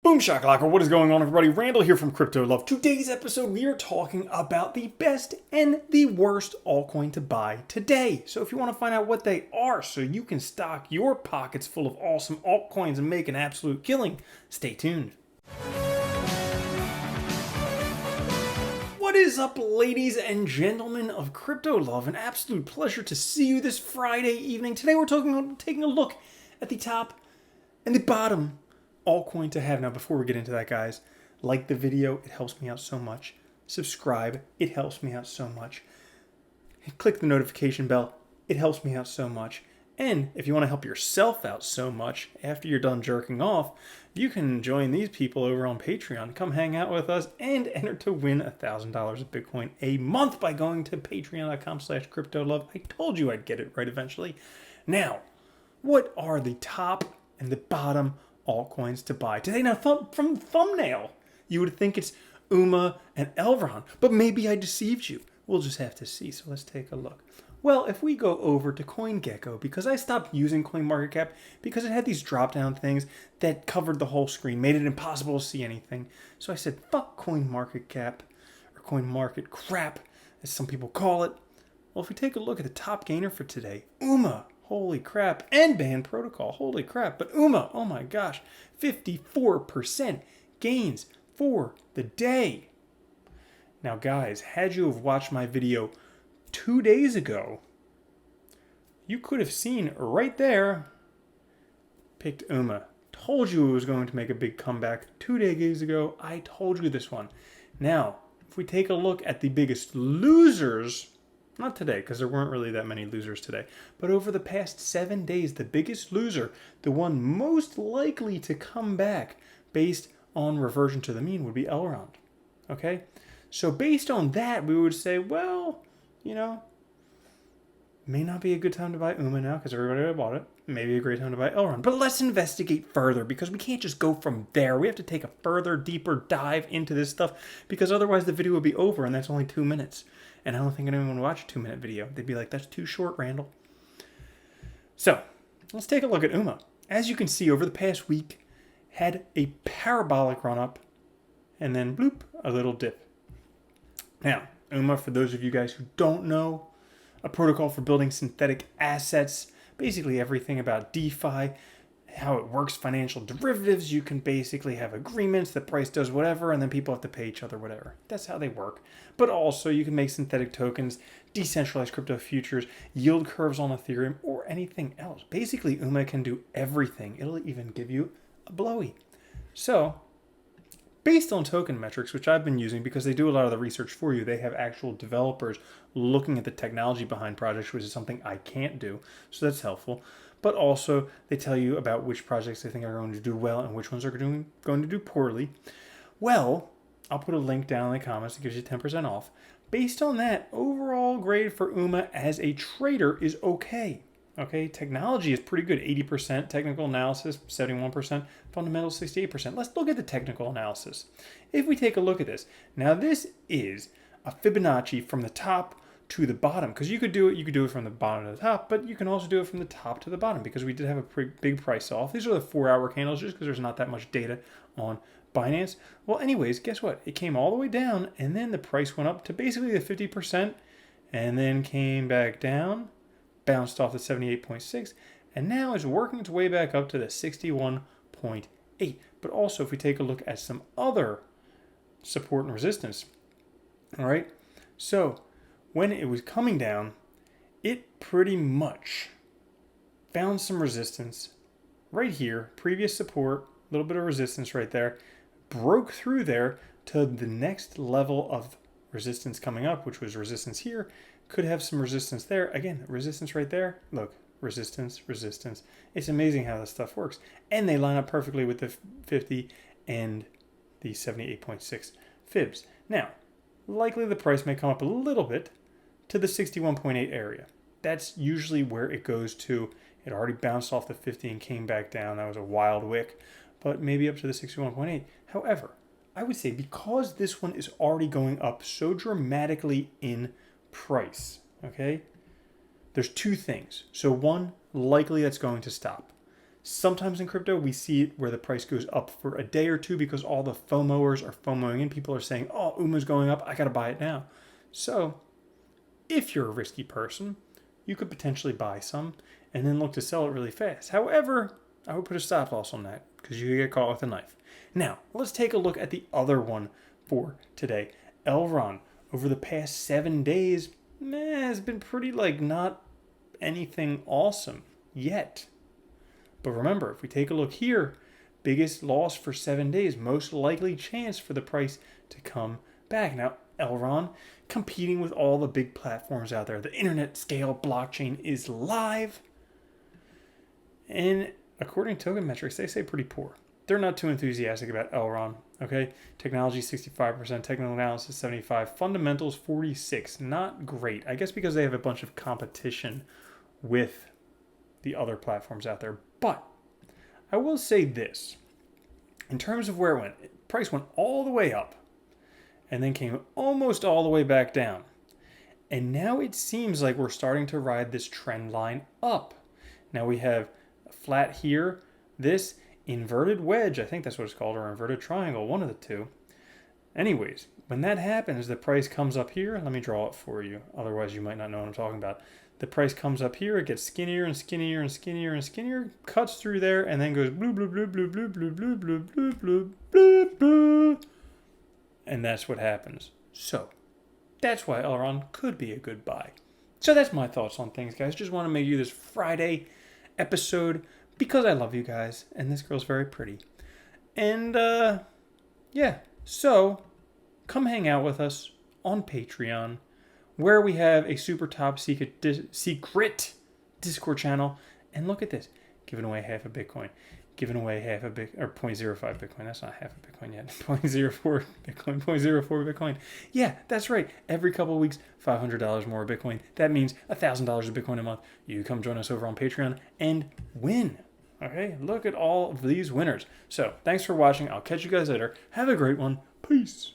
Boom shakalaka, what is going on everybody? Randall here from Crypto Love. Today's episode we are talking about the best and the worst altcoin to buy today. So if you want to find out what they are so you can stock your pockets full of awesome altcoins and make an absolute killing, stay tuned. What is up, ladies and gentlemen of Crypto Love? An absolute pleasure to see you this Friday evening. Today we're taking a look at the top and the bottom altcoin to have. Now, before we get into that, guys, like the video, it helps me out so much. Subscribe, it helps me out so much. Click the notification bell, it helps me out so much. And if you want to help yourself out so much after you're done jerking off, you can join these people over on Patreon. Come hang out with us and enter to win $1,000 of Bitcoin a month by going to patreon.com/cryptolove. I told you I'd get it right eventually. Now, what are the top and the bottom altcoins to buy today? Now, from the thumbnail, you would think it's UMA and Elrond, but maybe I deceived you. We'll just have to see. So let's take a look. Well, if we go over to CoinGecko, because I stopped using CoinMarketCap because it had these drop-down things that covered the whole screen, made it impossible to see anything. So I said, fuck CoinMarketCap, or CoinMarketCrap, as some people call it. Well, if we take a look at the top gainer for today, UMA, holy crap, and Band Protocol, holy crap, but UMA, oh my gosh, 54% gains for the day. Now, guys, had you have watched my video 2 days ago, you could have seen right there, picked UMA. Told you it was going to make a big comeback 2 days ago. I told you this one. Now, if we take a look at the biggest losers, not today, because there weren't really that many losers today, but over the past 7 days, the biggest loser, the one most likely to come back based on reversion to the mean, would be Elrond. Okay? So based on that, we would say, well, you know, may not be a good time to buy UMA now because everybody bought it. Maybe a great time to buy Elrond. But let's investigate further, because we can't just go from there. We have to take a further, deeper dive into this stuff, because otherwise the video would be over, and that's only 2 minutes. And I don't think anyone would watch a 2-minute video. They'd be like, that's too short, Randall. So let's take a look at UMA. As you can see, over the past week, had a parabolic run up, and then bloop, a little dip. Now, UMA, for those of you guys who don't know, a protocol for building synthetic assets, basically everything about DeFi, how it works, financial derivatives. You can basically have agreements, the price does whatever, and then people have to pay each other whatever. That's how they work. But also you can make synthetic tokens, decentralized crypto futures, yield curves on Ethereum, or anything else. Basically, UMA can do everything. It'll even give you a blowy. So, based on token metrics, which I've been using because they do a lot of the research for you, they have actual developers looking at the technology behind projects, which is something I can't do. So that's helpful. But also, they tell you about which projects they think are going to do well and which ones are going to do poorly. Well, I'll put a link down in the comments that gives you 10% off. Based on that, overall grade for UMA as a trader is okay. Okay, technology is pretty good, 80%, technical analysis, 71%, fundamental, 68%. Let's look at the technical analysis. If we take a look at this, now this is a Fibonacci from the top to the bottom, because you could do it from the bottom to the top, but you can also do it from the top to the bottom, because we did have a pretty big price off. These are the 4-hour candles, just because there's not that much data on Binance. Well, anyways, guess what? It came all the way down, and then the price went up to basically the 50%, and then came back down, bounced off the 78.6, and now is working its way back up to the 61.8. But also, if we take a look at some other support and resistance, all right, so when it was coming down, it pretty much found some resistance right here, previous support, a little bit of resistance right there, broke through there to the next level of resistance coming up, which was resistance here, could have some resistance there. Again, resistance right there. Look, resistance, resistance. It's amazing how this stuff works. And they line up perfectly with the 50 and the 78.6 fibs. Now, likely the price may come up a little bit to the 61.8 area. That's usually where it goes to. It already bounced off the 50 and came back down. That was a wild wick, but maybe up to the 61.8. However, I would say because this one is already going up so dramatically in price, okay, there's two things. So one, likely that's going to stop. Sometimes in crypto, we see it where the price goes up for a day or two because all the FOMOers are FOMOing in. People are saying, oh, UMA's going up. I got to buy it now. So if you're a risky person, you could potentially buy some and then look to sell it really fast. However, I would put a stop loss on that because you could get caught with a knife. Now, let's take a look at the other one for today. Elrond, over the past 7 days, has been pretty not anything awesome yet. But remember, if we take a look here, biggest loss for 7 days, most likely chance for the price to come back. Now, Elrond, competing with all the big platforms out there. The internet scale blockchain is live. And according to token metrics, they say pretty poor. They're not too enthusiastic about Elrond. Okay, technology 65%, technical analysis 75%, fundamentals 46%. Not great. I guess because they have a bunch of competition with the other platforms out there. But I will say this. In terms of where it went, price went all the way up and then came almost all the way back down. And now it seems like we're starting to ride this trend line up. Now we have a flat here, this inverted wedge, I think that's what it's called, or inverted triangle, one of the two. Anyways, when that happens, the price comes up here. Let me draw it for you. Otherwise, you might not know what I'm talking about. The price comes up here. It gets skinnier and skinnier and skinnier and skinnier, cuts through there, and then goes blue, blue, blue, blue, blue, blue, blue, blue, blue, blue, blue, blue. And that's what happens. So that's why Elrond could be a good buy. So that's my thoughts on things, guys. Just want to make you this Friday episode because I love you guys, and this girl's very pretty. And, yeah. So, come hang out with us on Patreon, where we have a super top secret Discord channel. And look at this. Giving away half a Bitcoin. Giving away half a Bitcoin, or 0.05 Bitcoin. That's not half a Bitcoin yet. 0.04 Bitcoin, 0.04 Bitcoin. Yeah, that's right. Every couple of weeks, $500 more Bitcoin. That means $1,000 of Bitcoin a month. You come join us over on Patreon and win. Okay, look at all of these winners. So, thanks for watching. I'll catch you guys later. Have a great one. Peace.